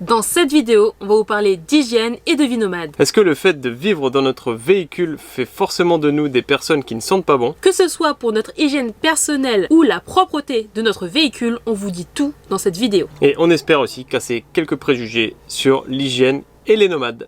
Dans cette vidéo, on va vous parler d'hygiène et de vie nomade. Est-ce que le fait de vivre dans notre véhicule fait forcément de nous des personnes qui ne sentent pas bon? Que ce soit pour notre hygiène personnelle ou la propreté de notre véhicule, on vous dit tout dans cette vidéo. Et on espère aussi casser quelques préjugés sur l'hygiène et les nomades.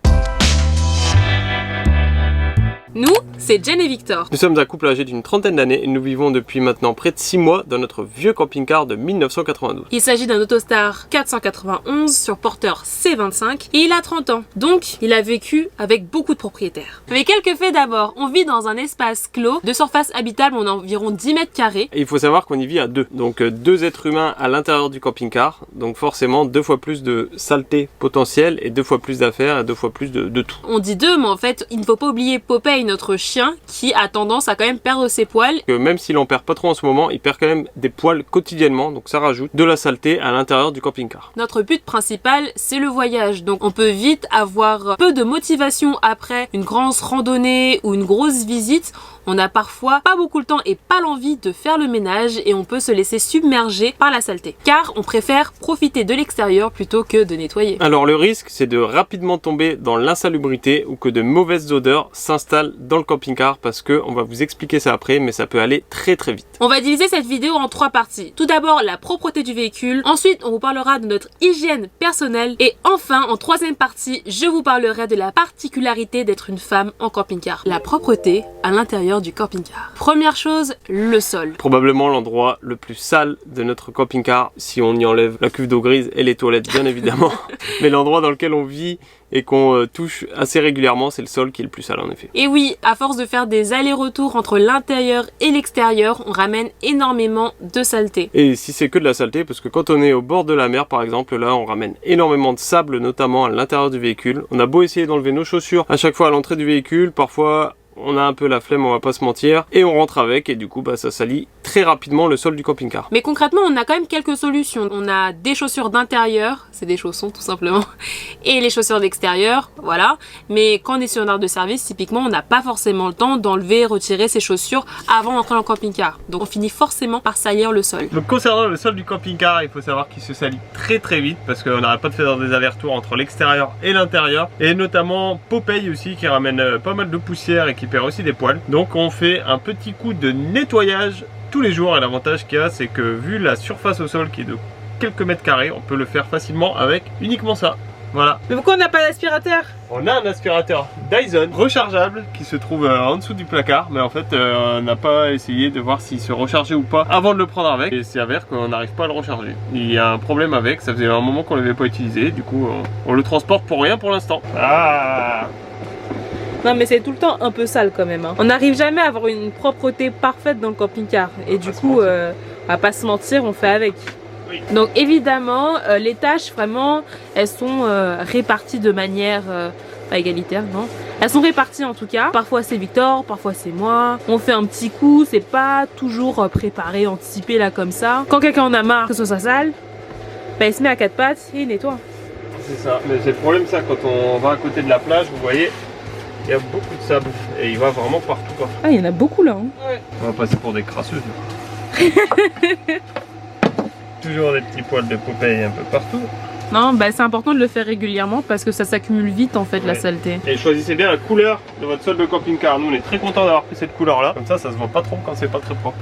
Nous, c'est Jen et Victor. Nous sommes un couple âgé d'une trentaine d'années et nous vivons depuis maintenant près de 6 mois dans notre vieux camping-car de 1992. Il s'agit d'un Autostar 491 sur porteur C25 et il a 30 ans. Donc, il a vécu avec beaucoup de propriétaires. Mais quelques faits d'abord. On vit dans un espace clos de surface habitable en environ 10 mètres carrés. Et il faut savoir qu'on y vit à deux. Donc 2 êtres humains à l'intérieur du camping-car. Donc forcément 2 fois plus de saleté potentielle et 2 fois plus d'affaires et 2 fois plus de tout. On dit 2, mais en fait, il ne faut pas oublier Popeye, notre chien, qui a tendance à quand même perdre ses poils. Même s'il en perd pas trop en ce moment, il perd quand même des poils quotidiennement, donc ça rajoute de la saleté à l'intérieur du camping-car. Notre but principal, c'est le voyage, donc on peut vite avoir peu de motivation après une grande randonnée ou une grosse visite. On a parfois pas beaucoup le temps et pas l'envie de faire le ménage et on peut se laisser submerger par la saleté. Car on préfère profiter de l'extérieur plutôt que de nettoyer. Alors le risque, c'est de rapidement tomber dans l'insalubrité ou que de mauvaises odeurs s'installent dans le camping-car parce que on va vous expliquer ça après, mais ça peut aller très vite. On va diviser cette vidéo en 3 parties. Tout d'abord, la propreté du véhicule. Ensuite, on vous parlera de notre hygiène personnelle. Et enfin, en 3e partie, je vous parlerai de la particularité d'être une femme en camping-car. La propreté à l'intérieur du camping-car. Première chose, le sol. Probablement l'endroit le plus sale de notre camping-car, si on y enlève la cuve d'eau grise et les toilettes bien évidemment. Mais l'endroit dans lequel on vit et qu'on touche assez régulièrement, c'est le sol qui est le plus sale en effet. Et oui, à force de faire des allers-retours entre l'intérieur et l'extérieur, on ramène énormément de saleté. Et si c'est que de la saleté, parce que quand on est au bord de la mer par exemple, là on ramène énormément de sable, notamment à l'intérieur du véhicule. On a beau essayer d'enlever nos chaussures à chaque fois à l'entrée du véhicule, parfois on a un peu la flemme, on va pas se mentir, et on rentre avec, et du coup ça salit très rapidement le sol du camping-car. Mais concrètement, on a quand même quelques solutions. On a des chaussures d'intérieur, c'est des chaussons tout simplement, et les chaussures d'extérieur, voilà. Mais quand on est sur une aire de service, typiquement, on n'a pas forcément le temps d'enlever, retirer ses chaussures avant d'entrer dans le camping-car. Donc on finit forcément par salir le sol. Donc concernant le sol du camping-car, il faut savoir qu'il se salit très vite, parce qu'on n'arrête pas de faire des allers-retours entre l'extérieur et l'intérieur, et notamment Popeye aussi qui ramène pas mal de poussière et qui perd aussi des poils. Donc on fait un petit coup de nettoyage tous les jours et l'avantage qu'il y a, c'est que vu la surface au sol qui est de quelques mètres carrés, on peut le faire facilement avec uniquement ça. Voilà. Mais pourquoi on n'a pas d'aspirateur? On a un aspirateur Dyson rechargeable qui se trouve en dessous du placard, mais en fait on n'a pas essayé de voir s'il se rechargeait ou pas avant de le prendre avec, et il s'avère qu'on n'arrive pas à le recharger. Il y a un problème avec, ça faisait un moment qu'on ne l'avait pas utilisé, du coup on le transporte pour rien pour l'instant. Non mais c'est tout le temps un peu sale quand même. On n'arrive jamais à avoir une propreté parfaite dans le camping-car. Et du coup, à pas se mentir, on fait avec. Oui. Donc évidemment, les tâches vraiment, elles sont réparties de manière pas égalitaire, non. Elles sont réparties en tout cas. Parfois c'est Victor, parfois c'est moi. On fait un petit coup, c'est pas toujours préparé, anticipé là comme ça. Quand quelqu'un en a marre que ce soit sale, bah, il se met à 4 pattes et il nettoie. C'est ça, mais c'est le problème ça, quand on va à côté de la plage, vous voyez, il y a beaucoup de sable et il va vraiment partout quoi. Ah, il y en a beaucoup là. Ouais. On va passer pour des crasseuses. Toujours des petits poils de Popeye un peu partout. Non, bah c'est important de le faire régulièrement parce que ça s'accumule vite en fait, la saleté. Et choisissez bien la couleur de votre sol de camping-car. Nous on est très contents d'avoir pris cette couleur là. Comme ça se voit pas trop quand c'est pas très propre.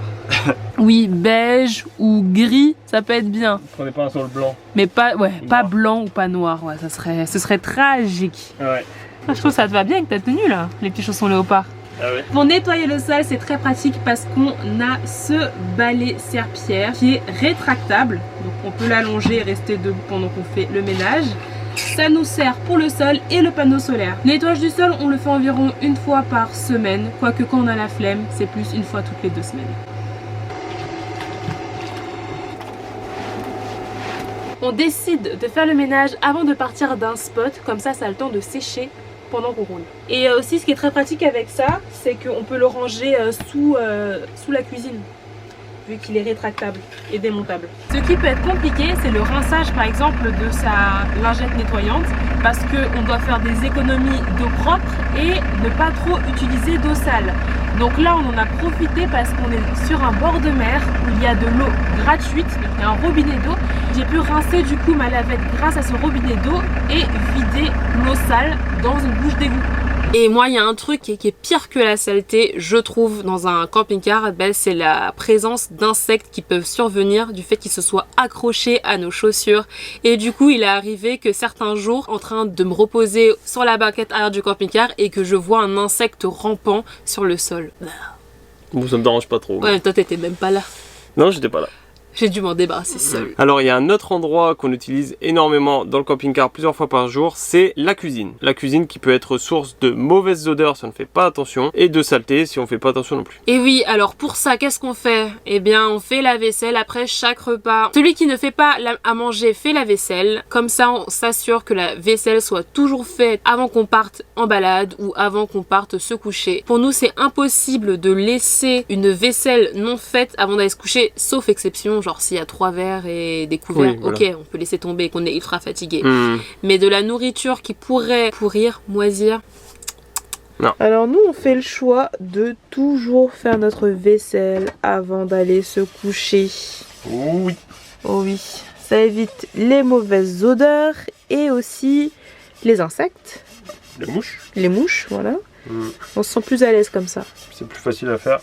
Oui, beige ou gris, ça peut être bien. Prenez pas un sol blanc. Mais pas, pas blanc ou pas noir, ouais, ce serait tragique. Ouais. Ah, je trouve que ça te va bien avec ta tenue là, les petits chaussons léopard. Ah ouais. Pour nettoyer le sol, c'est très pratique parce qu'on a ce balai serpillère qui est rétractable. Donc on peut l'allonger et rester debout pendant qu'on fait le ménage. Ça nous sert pour le sol et le panneau solaire. Le nettoyage du sol, on le fait environ 1 fois par semaine. Quoique quand on a la flemme, c'est plus 1 fois toutes les 2 semaines. On décide de faire le ménage avant de partir d'un spot. Comme ça a le temps de sécher pendant qu'on roule. Et aussi ce qui est très pratique avec ça, c'est qu'on peut le ranger sous la cuisine. vu qu'il est rétractable et démontable. Ce qui peut être compliqué, c'est le rinçage par exemple de sa lingette nettoyante, parce qu'on doit faire des économies d'eau propre et ne pas trop utiliser d'eau sale. Donc là on en a profité parce qu'on est sur un bord de mer où il y a de l'eau gratuite, donc il y a un robinet d'eau. J'ai pu rincer du coup ma lavette grâce à ce robinet d'eau et vider l'eau sale dans une bouche d'égout. Et moi, il y a un truc qui est pire que la saleté, je trouve, dans un camping-car, c'est la présence d'insectes qui peuvent survenir du fait qu'ils se soient accrochés à nos chaussures. Et du coup, il est arrivé que certains jours, en train de me reposer sur la banquette arrière du camping-car et que je vois un insecte rampant sur le sol. Bon, ça me dérange pas trop. Ouais, toi, t'étais même pas là. Non, j'étais pas là. J'ai dû m'en débarrasser seul. Alors il y a un autre endroit qu'on utilise énormément dans le camping-car plusieurs fois par jour, c'est la cuisine. La cuisine qui peut être source de mauvaises odeurs si on ne fait pas attention et de saleté si on ne fait pas attention non plus. Et oui, alors pour ça, qu'est-ce qu'on fait? Eh bien, on fait la vaisselle après chaque repas. Celui qui ne fait pas à manger fait la vaisselle. Comme ça, on s'assure que la vaisselle soit toujours faite avant qu'on parte en balade ou avant qu'on parte se coucher. Pour nous, c'est impossible de laisser une vaisselle non faite avant d'aller se coucher, sauf exception, genre s'il y a 3 verres et des couverts, oui, voilà. Ok, on peut laisser tomber, qu'on est ultra fatigué. Mais de la nourriture qui pourrait pourrir, moisir, non. Alors nous, on fait le choix de toujours faire notre vaisselle avant d'aller se coucher. Oui. Oh oui, ça évite les mauvaises odeurs et aussi les insectes. Les mouches. Les mouches, voilà. On se sent plus à l'aise comme ça. C'est plus facile à faire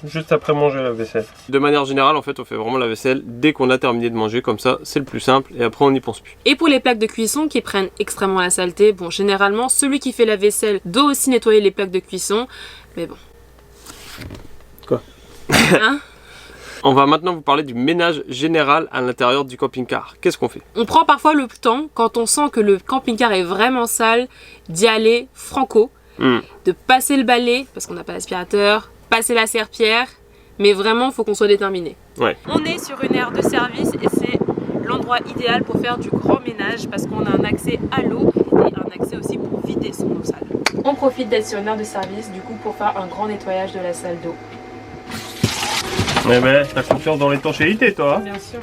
juste après manger la vaisselle. De manière générale, en fait, on fait vraiment la vaisselle dès qu'on a terminé de manger, comme ça, c'est le plus simple et après on n'y pense plus. Et pour les plaques de cuisson qui prennent extrêmement la saleté, bon, généralement, celui qui fait la vaisselle doit aussi nettoyer les plaques de cuisson, mais bon. Quoi? Hein? On va maintenant vous parler du ménage général à l'intérieur du camping-car. Qu'est-ce qu'on fait? On prend parfois le temps, quand on sent que le camping-car est vraiment sale, d'y aller franco, de passer le balai, parce qu'on n'a pas d'aspirateur, passer la serpillière, mais vraiment il faut qu'on soit déterminé. Ouais. On est sur une aire de service et c'est l'endroit idéal pour faire du grand ménage parce qu'on a un accès à l'eau et un accès aussi pour vider son eau sale. On profite d'être sur une aire de service du coup pour faire un grand nettoyage de la salle d'eau. Mais ben, t'as confiance dans l'étanchéité toi, hein? Bien sûr.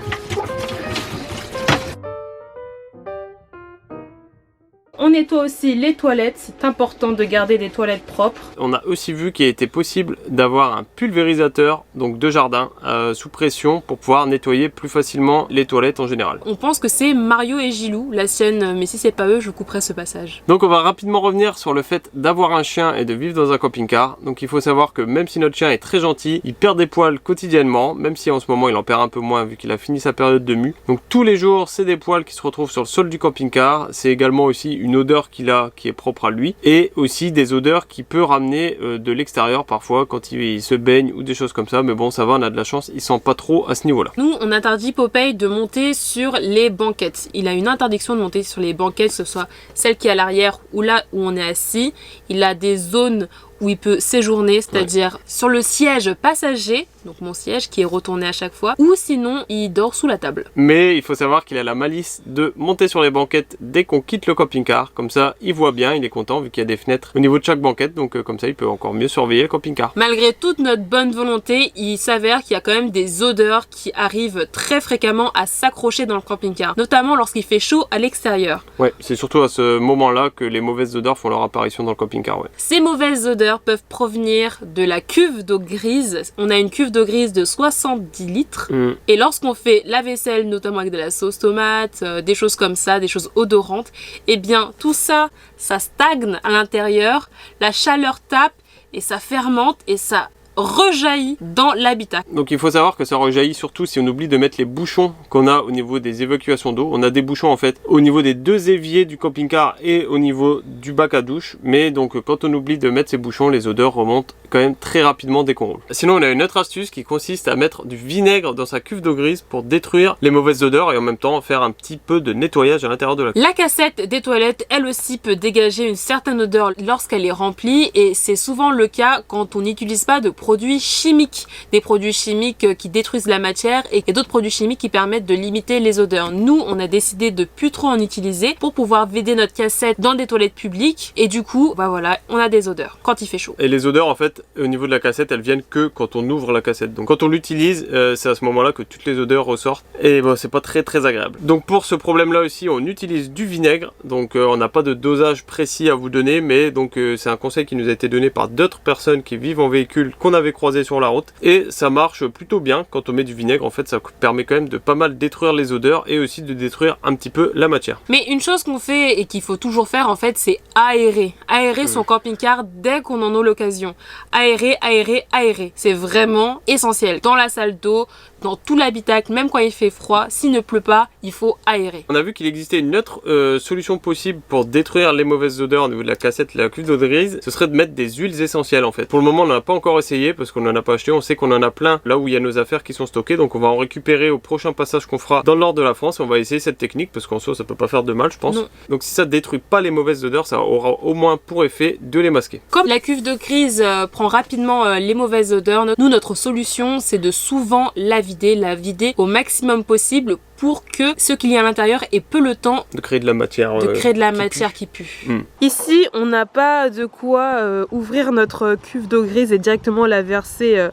On nettoie aussi les toilettes, c'est important de garder des toilettes propres. On a aussi vu qu'il était possible d'avoir un pulvérisateur donc de jardin sous pression pour pouvoir nettoyer plus facilement les toilettes en général. On pense que c'est Mario et Gilou, la sienne, mais si c'est pas eux, je couperai ce passage. Donc on va rapidement revenir sur le fait d'avoir un chien et de vivre dans un camping-car. Donc il faut savoir que même si notre chien est très gentil, il perd des poils quotidiennement, même si en ce moment il en perd un peu moins vu qu'il a fini sa période de mue. Donc tous les jours, c'est des poils qui se retrouvent sur le sol du camping-car. C'est également aussi une odeur qu'il a qui est propre à lui et aussi des odeurs qu'il peut ramener de l'extérieur parfois quand il se baigne ou des choses comme ça, mais bon ça va, on a de la chance, il sent pas trop à ce niveau là. Nous on interdit Popeye de monter sur les banquettes, il a une interdiction de monter sur les banquettes, que ce soit celle qui est à l'arrière ou là où on est assis. Il a des zones où il peut séjourner, c'est-à-dire sur le siège passager, donc mon siège qui est retourné à chaque fois, ou sinon il dort sous la table. Mais il faut savoir qu'il a la malice de monter sur les banquettes dès qu'on quitte le camping-car, comme ça il voit bien, il est content vu qu'il y a des fenêtres au niveau de chaque banquette, donc comme ça il peut encore mieux surveiller le camping-car. Malgré toute notre bonne volonté, il s'avère qu'il y a quand même des odeurs qui arrivent très fréquemment à s'accrocher dans le camping-car, notamment lorsqu'il fait chaud à l'extérieur. Ouais, c'est surtout à ce moment-là que les mauvaises odeurs font leur apparition dans le camping-car, ouais. Ces mauvaises odeurs peuvent provenir de la cuve d'eau grise. On a une cuve d'eau grise de 70 litres et lorsqu'on fait la vaisselle, notamment avec de la sauce tomate, des choses comme ça, des choses odorantes, et bien tout ça, ça stagne à l'intérieur, la chaleur tape et ça fermente et ça rejaillit dans l'habitat. Donc il faut savoir que ça rejaillit surtout si on oublie de mettre les bouchons qu'on a au niveau des évacuations d'eau. On a des bouchons en fait au niveau des 2 éviers du camping-car et au niveau du bac à douche, mais donc quand on oublie de mettre ces bouchons, les odeurs remontent quand même très rapidement dès qu'on roule. Sinon on a une autre astuce qui consiste à mettre du vinaigre dans sa cuve d'eau grise pour détruire les mauvaises odeurs et en même temps faire un petit peu de nettoyage à l'intérieur de la cuve. La cassette des toilettes, elle aussi peut dégager une certaine odeur lorsqu'elle est remplie et c'est souvent le cas quand on n'utilise pas de produit produits chimiques. Des produits chimiques qui détruisent la matière et d'autres produits chimiques qui permettent de limiter les odeurs. Nous, on a décidé de plus trop en utiliser pour pouvoir vider notre cassette dans des toilettes publiques et du coup, bah voilà, on a des odeurs quand il fait chaud. Et les odeurs, en fait, au niveau de la cassette, elles viennent que quand on ouvre la cassette. Donc quand on l'utilise, c'est à ce moment-là que toutes les odeurs ressortent et bon, c'est pas très agréable. Donc pour ce problème-là aussi, on utilise du vinaigre. Donc on n'a pas de dosage précis à vous donner, mais donc c'est un conseil qui nous a été donné par d'autres personnes qui vivent en véhicule qu'on avait croisé sur la route et ça marche plutôt bien quand on met du vinaigre. En fait, ça permet quand même de pas mal détruire les odeurs et aussi de détruire un petit peu la matière. Mais une chose qu'on fait et qu'il faut toujours faire en fait, c'est aérer. Aérer son camping-car dès qu'on en a l'occasion. Aérer. C'est vraiment essentiel. Dans la salle d'eau, dans tout l'habitacle, même quand il fait froid, s'il ne pleut pas, il faut aérer. On a vu qu'il existait une autre solution possible pour détruire les mauvaises odeurs au niveau de la cassette, la cuve d'eau grise, ce serait de mettre des huiles essentielles en fait. Pour le moment, on n'en a pas encore essayé parce qu'on n'en a pas acheté. On sait qu'on en a plein là où il y a nos affaires qui sont stockées, donc on va en récupérer au prochain passage qu'on fera dans le nord de la France. On va essayer cette technique parce qu'en soi, ça peut pas faire de mal, je pense. Non. Donc si ça détruit pas les mauvaises odeurs, ça aura au moins pour effet de les masquer. Comme la cuve d'eau grise prend rapidement les mauvaises odeurs, nous, notre solution, c'est de souvent la vider au maximum possible pour que ce qu'il y a à l'intérieur ait peu le temps de créer de la matière, qui pue. Ici, on n'a pas de quoi ouvrir notre cuve d'eau grise et directement la verser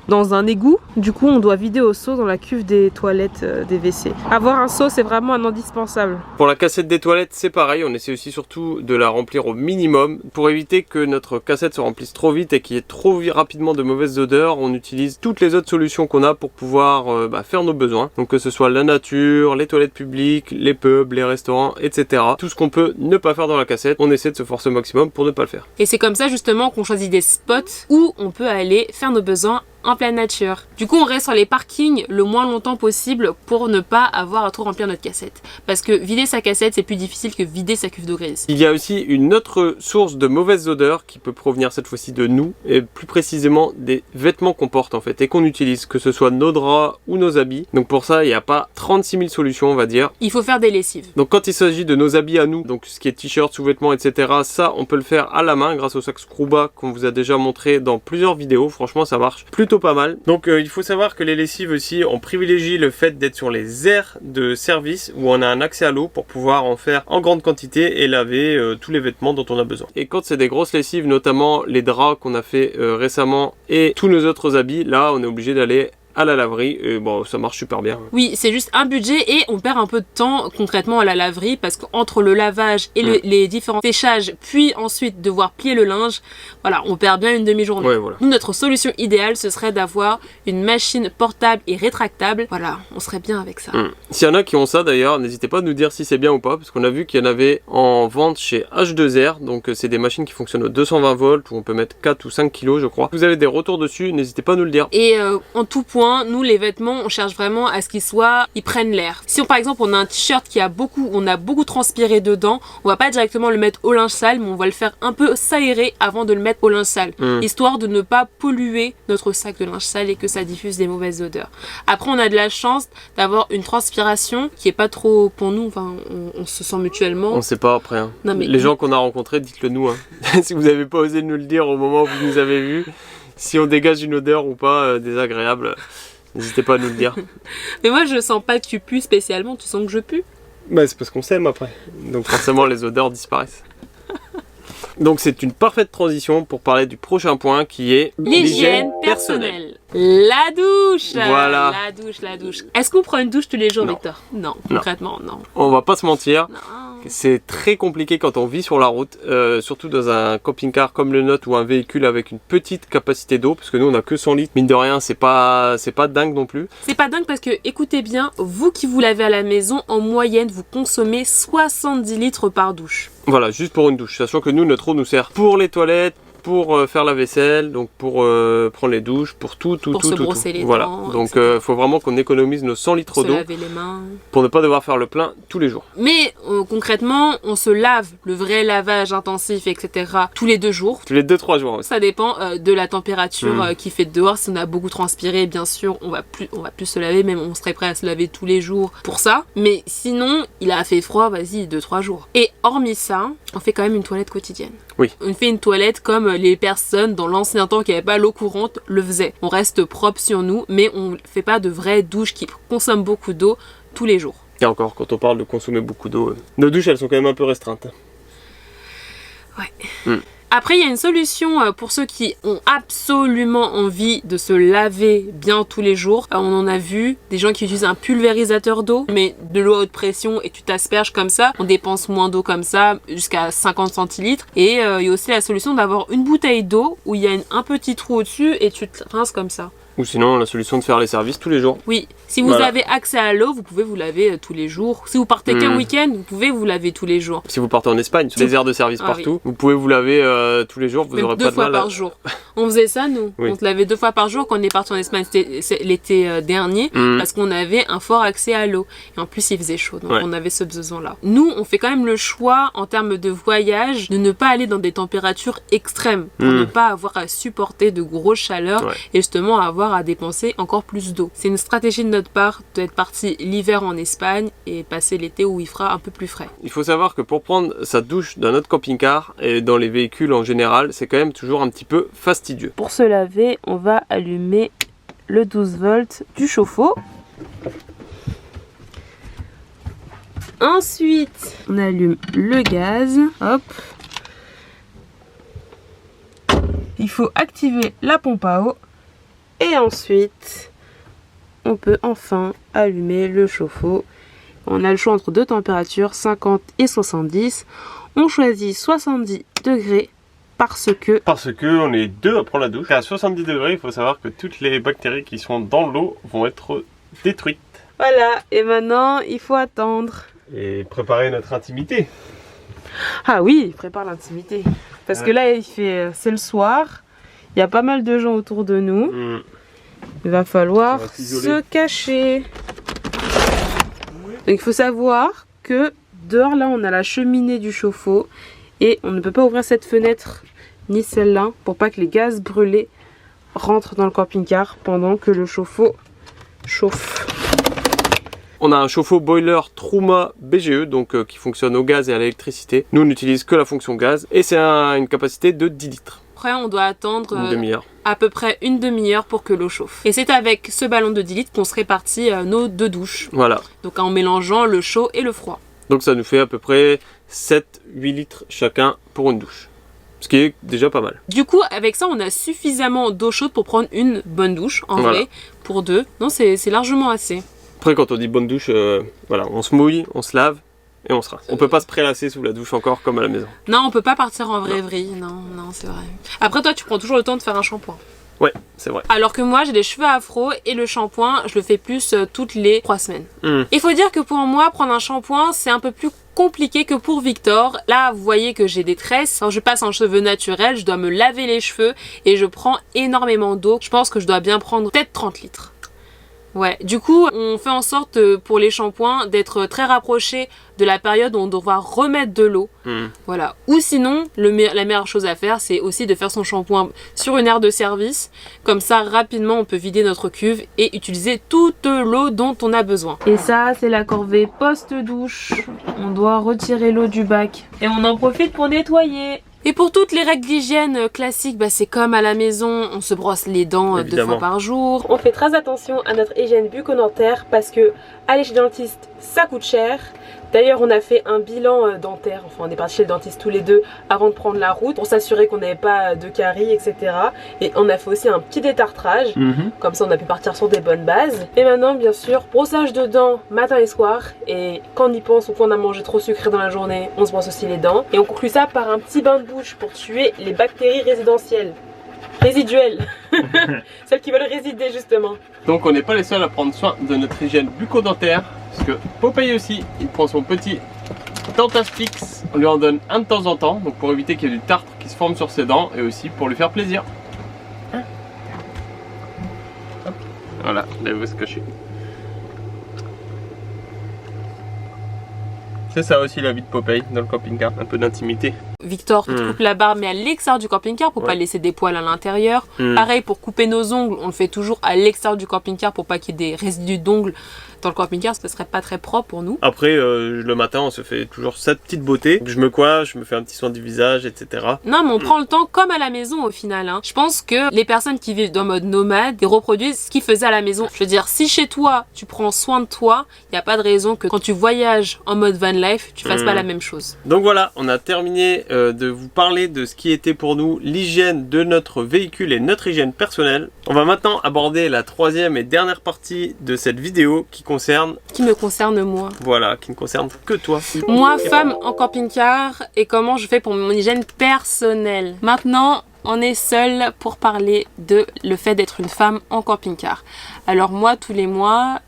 dans un égout. Du coup, on doit vider au seau dans la cuve des toilettes des WC. Avoir un seau, c'est vraiment un indispensable. Pour la cassette des toilettes, c'est pareil. On essaie aussi surtout de la remplir au minimum pour éviter que notre cassette se remplisse trop vite et qu'il y ait trop rapidement de mauvaises odeurs. On utilise toutes les autres solutions qu'on a pour pouvoir faire nos besoins. Donc que ce soit la nature, les toilettes publiques, les pubs, les restaurants, etc. Tout ce qu'on peut ne pas faire dans la cassette, on essaie de se forcer au maximum pour ne pas le faire. Et c'est comme ça justement qu'on choisit des spots où on peut aller faire nos besoins en pleine nature. Du coup, on reste sur les parkings le moins longtemps possible pour ne pas avoir à trop remplir notre cassette. Parce que vider sa cassette, c'est plus difficile que vider sa cuve d'eau grise. Il y a aussi une autre source de mauvaises odeurs qui peut provenir cette fois-ci de nous, et plus précisément des vêtements qu'on porte en fait et qu'on utilise, que ce soit nos draps ou nos habits. Donc pour ça, il n'y a pas 36 000 solutions, on va dire. Il faut faire des lessives. Donc quand il s'agit de nos habits à nous, donc ce qui est t-shirt, sous-vêtements, etc., ça, on peut le faire à la main grâce au sac Scruba qu'on vous a déjà montré dans plusieurs vidéos. Franchement, ça marche plutôt pas mal. Donc il faut savoir que les lessives aussi, on privilégie le fait d'être sur les aires de service où on a un accès à l'eau pour pouvoir en faire en grande quantité et laver tous les vêtements dont on a besoin. Et quand c'est des grosses lessives, notamment les draps qu'on a fait récemment et tous nos autres habits, là on est obligé d'aller à la laverie et bon, ça marche super bien. Oui, c'est juste un budget et on perd un peu de temps concrètement à la laverie parce qu'entre le lavage et les différents séchages puis ensuite devoir plier le linge, voilà, on perd bien une demi-journée. Ouais, voilà. Nous, notre solution idéale, ce serait d'avoir une machine portable et rétractable. Voilà, on serait bien avec ça. S'il y en a qui ont ça d'ailleurs, n'hésitez pas à nous dire si c'est bien ou pas parce qu'on a vu qu'il y en avait en vente chez H2R, donc c'est des machines qui fonctionnent au 220 volts où on peut mettre 4 ou 5 kilos je crois. Si vous avez des retours dessus, n'hésitez pas à nous le dire. Et en tout point, nous les vêtements, on cherche vraiment à ce qu'ils prennent l'air. Si par exemple on a un t-shirt on a beaucoup transpiré dedans, on va pas directement le mettre au linge sale, mais on va le faire un peu s'aérer avant de le mettre au linge sale, histoire de ne pas polluer notre sac de linge sale et que ça diffuse des mauvaises odeurs. Après, on a de la chance d'avoir une transpiration qui est pas trop pour nous, enfin on se sent mutuellement. On sait pas après. Hein. Non, mais les gens qu'on a rencontrés, dites-le nous. Hein. Si vous avez pas osé nous le dire au moment où vous nous avez vus, si on dégage une odeur ou pas désagréable, n'hésitez pas à nous le dire. Mais moi je sens pas que tu pues spécialement, tu sens que je pue? Bah c'est parce qu'on s'aime après. Donc forcément les odeurs disparaissent. Donc c'est une parfaite transition pour parler du prochain point qui est l'hygiène personnelle. La douche. Voilà. La douche. Est-ce qu'on prend une douche tous les jours, non. Victor? Non, concrètement non. On va pas se mentir. Non. C'est très compliqué quand on vit sur la route, surtout dans un camping-car comme le nôtre ou un véhicule avec une petite capacité d'eau, parce que nous on a que 100 litres. Mine de rien, c'est pas dingue non plus. C'est pas dingue parce que, écoutez bien, vous qui vous lavez à la maison, en moyenne, vous consommez 70 litres par douche. Voilà, juste pour une douche. Sachant que nous, notre eau nous sert pour les toilettes, pour faire la vaisselle, donc pour prendre les douches, pour tout. Pour se brosser les dents. Voilà, donc faut vraiment qu'on économise nos 100 litres d'eau. Se laver les mains. Pour ne pas devoir faire le plein tous les jours. Mais concrètement, on se lave, le vrai lavage intensif, etc. tous les 2 jours. Tous les 2-3 jours. Ça dépend de la température qui fait dehors. Si on a beaucoup transpiré, bien sûr, on va plus se laver, même on serait prêt à se laver tous les jours pour ça. Mais sinon, il a fait froid, vas-y, 2-3 jours. Et hormis ça, on fait quand même une toilette quotidienne. Oui. On fait une toilette comme les personnes dans l'ancien temps qui n'avaient pas l'eau courante le faisaient. On reste propre sur nous, mais on ne fait pas de vraies douches qui consomment beaucoup d'eau tous les jours. Et encore, quand on parle de consommer beaucoup d'eau, nos douches elles sont quand même un peu restreintes. Ouais. Après, il y a une solution pour ceux qui ont absolument envie de se laver bien tous les jours. On en a vu des gens qui utilisent un pulvérisateur d'eau, mais de l'eau à haute pression et tu t'asperges comme ça. On dépense moins d'eau comme ça, jusqu'à 50 centilitres. Et il y a aussi la solution d'avoir une bouteille d'eau où il y a un petit trou au-dessus et tu te rinces comme ça. Ou sinon, la solution de faire les services tous les jours. Oui, si vous avez accès à l'eau, vous pouvez vous laver tous les jours. Si vous partez qu'un week-end, vous pouvez vous laver tous les jours. Si vous partez en Espagne, sur des aires de service partout, vous pouvez vous laver tous les jours, vous n'aurez pas de mal. 2 fois par jour. On faisait ça, nous. Oui. On se lavait 2 fois par jour quand on est parti en Espagne l'été dernier, parce qu'on avait un fort accès à l'eau. Et en plus, il faisait chaud, donc on avait ce besoin-là. Nous, on fait quand même le choix, en termes de voyage, de ne pas aller dans des températures extrêmes, pour ne pas avoir à supporter de grosses chaleurs et justement avoir à dépenser encore plus d'eau. C'est une stratégie de notre part d'être parti l'hiver en Espagne et passer l'été où il fera un peu plus frais. Il faut savoir que pour prendre sa douche dans notre camping-car et dans les véhicules en général, c'est quand même toujours un petit peu fastidieux. Pour se laver, on va allumer le 12 volts du chauffe-eau. Ensuite, on allume le gaz. Hop. Il faut activer la pompe à eau. Et ensuite, on peut enfin allumer le chauffe-eau. On a le choix entre 2 températures, 50 et 70. On choisit 70 degrés parce que on est 2 à prendre la douche. À 70 degrés, il faut savoir que toutes les bactéries qui sont dans l'eau vont être détruites. Voilà, et maintenant, il faut attendre. Et préparer notre intimité. Ah oui, prépare l'intimité. Parce que là, c'est le soir. Il y a pas mal de gens autour de nous. Il va falloir se cacher. Donc il faut savoir que dehors là on a la cheminée du chauffe-eau et on ne peut pas ouvrir cette fenêtre ni celle-là pour pas que les gaz brûlés rentrent dans le camping-car pendant que le chauffe-eau chauffe. On a un chauffe-eau boiler Truma BGE donc qui fonctionne au gaz et à l'électricité. Nous on n'utilise que la fonction gaz et c'est une capacité de 10 litres. Après on doit attendre une demi-heure. À peu près une demi-heure pour que l'eau chauffe. Et c'est avec ce ballon de 10 litres qu'on se répartit nos 2 douches. Voilà. Donc en mélangeant le chaud et le froid. Donc ça nous fait à peu près 7-8 litres chacun pour une douche. Ce qui est déjà pas mal. Du coup, avec ça, on a suffisamment d'eau chaude pour prendre une bonne douche, en vrai, pour 2. Non, c'est largement assez. Après, quand on dit bonne douche, voilà, on se mouille, on se lave et on se rince. On peut pas se prélasser sous la douche encore comme à la maison. Non, on peut pas partir en vraie vrille. Non, c'est vrai. Après, toi, tu prends toujours le temps de faire un shampoing. Ouais, c'est vrai. Alors que moi, j'ai des cheveux afro et le shampoing, je le fais plus toutes les 3 semaines. Il faut dire que pour moi, prendre un shampoing, c'est un peu plus compliqué que pour Victor. Là, vous voyez que j'ai des tresses. Quand je passe en cheveux naturels, je dois me laver les cheveux et je prends énormément d'eau. Je pense que je dois bien prendre peut-être 30 litres. Ouais, du coup, on fait en sorte pour les shampoings d'être très rapprochés de la période où on devra remettre de l'eau. Voilà. Ou sinon, la meilleure chose à faire, c'est aussi de faire son shampoing sur une aire de service. Comme ça, rapidement, on peut vider notre cuve et utiliser toute l'eau dont on a besoin. Et ça, c'est la corvée post-douche. On doit retirer l'eau du bac. Et on en profite pour nettoyer. Et pour toutes les règles d'hygiène classiques, c'est comme à la maison, on se brosse les dents 2 fois par jour. On fait très attention à notre hygiène bucco-dentaire parce que aller chez le dentiste, ça coûte cher. D'ailleurs, on a fait un bilan dentaire, enfin on est parti chez le dentiste tous les 2 avant de prendre la route pour s'assurer qu'on n'avait pas de caries, etc. Et on a fait aussi un petit détartrage, comme ça on a pu partir sur des bonnes bases. Et maintenant, bien sûr, brossage de dents matin et soir. Et quand on y pense ou qu'on a mangé trop sucré dans la journée, on se brosse aussi les dents. Et on conclut ça par un petit bain de bouche pour tuer les bactéries résiduelles. Celles qui veulent résider justement. Donc on n'est pas les seuls à prendre soin de notre hygiène bucco-dentaire. Parce que Popeye aussi, il prend son petit Dentastix. On lui en donne un de temps en temps. Donc pour éviter qu'il y ait du tartre qui se forme sur ses dents. Et aussi pour lui faire plaisir. Hop. Voilà, là il va se cacher. C'est ça aussi la vie de Popeye dans le camping-car, un peu d'intimité. Victor coupe la barbe mais à l'extérieur du camping-car pour pas laisser des poils à l'intérieur. Pareil pour couper nos ongles, on le fait toujours à l'extérieur du camping-car pour pas qu'il y ait des résidus d'ongles dans le camping-car, ce serait pas très propre pour nous. Après, le matin, on se fait toujours sa petite beauté. Je me coiffe, je me fais un petit soin du visage, etc. Non, mais on prend le temps comme à la maison au final. Hein. Je pense que les personnes qui vivent dans mode nomade, ils reproduisent ce qu'ils faisaient à la maison. Je veux dire, si chez toi, tu prends soin de toi, il n'y a pas de raison que quand tu voyages en mode van life, tu fasses pas la même chose. Donc voilà, on a terminé de vous parler de ce qui était pour nous l'hygiène de notre véhicule et notre hygiène personnelle. On va maintenant aborder la troisième et dernière partie de cette vidéo qui me concerne moi. Voilà, qui ne concerne que toi. Moi, femme en camping-car, et comment je fais pour mon hygiène personnelle. Maintenant, on est seul pour parler de le fait d'être une femme en camping-car. Alors moi, tous les mois,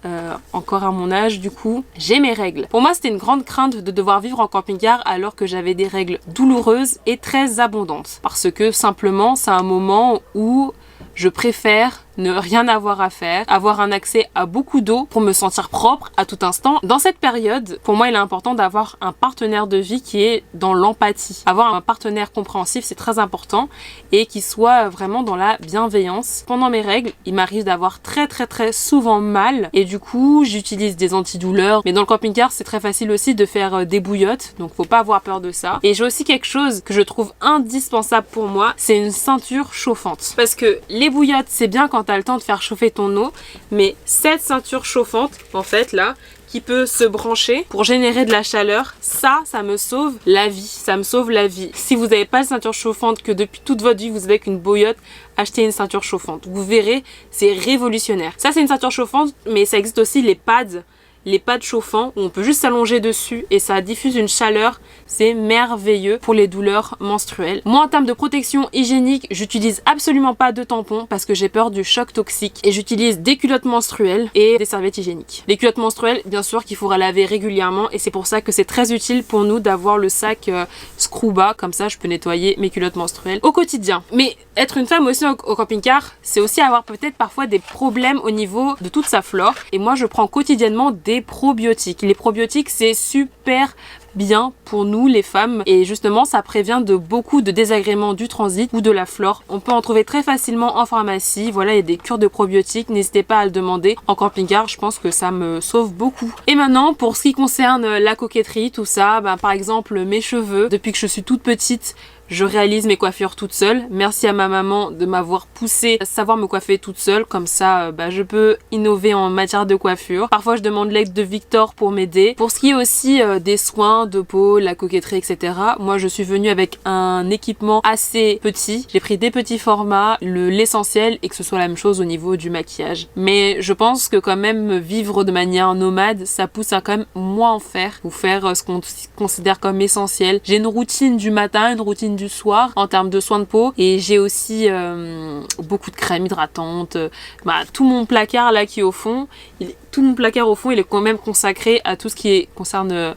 encore à mon âge du coup, j'ai mes règles. Pour moi, c'était une grande crainte de devoir vivre en camping-car alors que j'avais des règles douloureuses et très abondantes. Parce que simplement, c'est un moment où je préfère ne rien avoir à faire, avoir un accès à beaucoup d'eau pour me sentir propre à tout instant. Dans cette période, pour moi, il est important d'avoir un partenaire de vie qui est dans l'empathie. Avoir un partenaire compréhensif, c'est très important et qui soit vraiment dans la bienveillance. Pendant mes règles, il m'arrive d'avoir très souvent mal et du coup, j'utilise des antidouleurs. Mais dans le camping-car, c'est très facile aussi de faire des bouillottes, donc faut pas avoir peur de ça. Et j'ai aussi quelque chose que je trouve indispensable pour moi, c'est une ceinture chauffante. Parce que les bouillottes, c'est bien quand t'as le temps de faire chauffer ton eau, mais cette ceinture chauffante, en fait là, qui peut se brancher pour générer de la chaleur, ça me sauve la vie, ça me sauve la vie. Si vous n'avez pas de ceinture chauffante, que depuis toute votre vie vous avez qu'une bouillotte, achetez une ceinture chauffante. Vous verrez, c'est révolutionnaire. Ça c'est une ceinture chauffante, mais ça existe aussi les pads chauffants où on peut juste s'allonger dessus et ça diffuse une chaleur, c'est merveilleux pour les douleurs menstruelles. Moi en termes de protection hygiénique, j'utilise absolument pas de tampons parce que j'ai peur du choc toxique et j'utilise des culottes menstruelles et des serviettes hygiéniques. Les culottes menstruelles, bien sûr qu'il faudra laver régulièrement et c'est pour ça que c'est très utile pour nous d'avoir le sac Scruba, comme ça je peux nettoyer mes culottes menstruelles au quotidien. Mais être une femme aussi au camping-car, c'est aussi avoir peut-être parfois des problèmes au niveau de toute sa flore et moi je prends quotidiennement des probiotiques. Les probiotiques, c'est super bien pour nous les femmes et justement ça prévient de beaucoup de désagréments du transit ou de la flore. On peut en trouver très facilement en pharmacie. Voilà, il y a des cures de probiotiques, n'hésitez pas à le demander. En camping-car, je pense que ça me sauve beaucoup. Et maintenant, pour ce qui concerne la coquetterie, tout ça, par exemple mes cheveux, depuis que je suis toute petite, je réalise mes coiffures toute seule. Merci à ma maman de m'avoir poussée à savoir me coiffer toute seule. Comme ça, je peux innover en matière de coiffure. Parfois, je demande l'aide de Victor pour m'aider. Pour ce qui est aussi des soins de peau, la coquetterie, etc. Moi, je suis venue avec un équipement assez petit. J'ai pris des petits formats, l'essentiel, et que ce soit la même chose au niveau du maquillage. Mais je pense que quand même, vivre de manière nomade, ça pousse à quand même moins en faire. Ou faire ce qu'on considère comme essentiel. J'ai une routine du matin, une routine du soir en termes de soins de peau et j'ai aussi beaucoup de crèmes hydratantes. Tout mon placard là qui est au fond, il est quand même consacré à tout ce qui concerne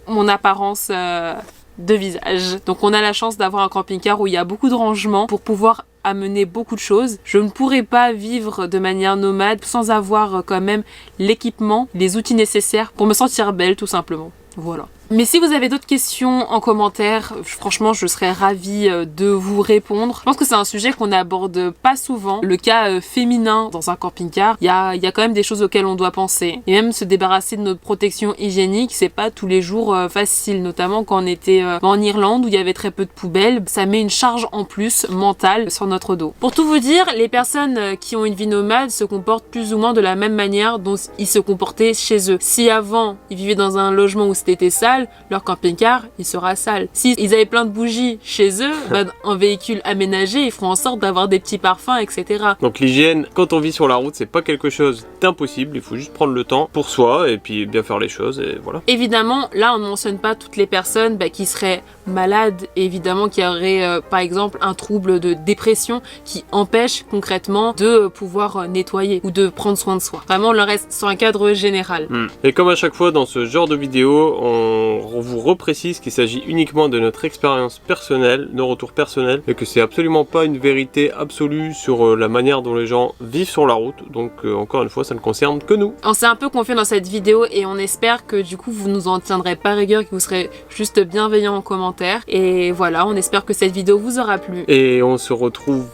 mon apparence de visage. Donc on a la chance d'avoir un camping-car où il y a beaucoup de rangements pour pouvoir amener beaucoup de choses. Je ne pourrais pas vivre de manière nomade sans avoir quand même l'équipement, les outils nécessaires pour me sentir belle tout simplement. Voilà. Mais si vous avez d'autres questions en commentaire, franchement je serais ravie de vous répondre. Je pense que c'est un sujet qu'on n'aborde pas souvent. Le cas féminin dans un camping-car, il y a quand même des choses auxquelles on doit penser. Et même se débarrasser de notre protection hygiénique, c'est pas tous les jours facile. Notamment quand on était en Irlande où il y avait très peu de poubelles. Ça met une charge en plus mentale sur notre dos. Pour tout vous dire, les personnes qui ont une vie nomade se comportent plus ou moins de la même manière dont ils se comportaient chez eux. Si avant ils vivaient dans un logement où c'était sale, leur camping-car il sera sale. Si ils avaient plein de bougies chez eux, en véhicule aménagé, ils feront en sorte d'avoir des petits parfums, etc. Donc l'hygiène, quand on vit sur la route, c'est pas quelque chose d'impossible. Il faut juste prendre le temps pour soi et puis bien faire les choses et voilà. Évidemment, là on ne mentionne pas toutes les personnes qui seraient malades, et évidemment qui auraient par exemple un trouble de dépression qui empêche concrètement de pouvoir nettoyer ou de prendre soin de soi. Vraiment, on le reste sur un cadre général. Et comme à chaque fois dans ce genre de vidéo, on vous reprécise qu'il s'agit uniquement de notre expérience personnelle, nos retours personnels, et que c'est absolument pas une vérité absolue sur la manière dont les gens vivent sur la route. Donc encore une fois, ça ne concerne que nous. On s'est un peu confié dans cette vidéo et on espère que du coup vous nous en tiendrez pas rigueur, que vous serez juste bienveillants en commentaire. Et voilà, on espère que cette vidéo vous aura plu. Et on se retrouve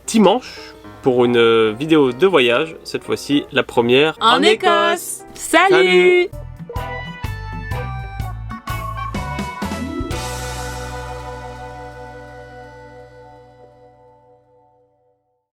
dimanche pour une vidéo de voyage, cette fois-ci la première en Écosse. Salut.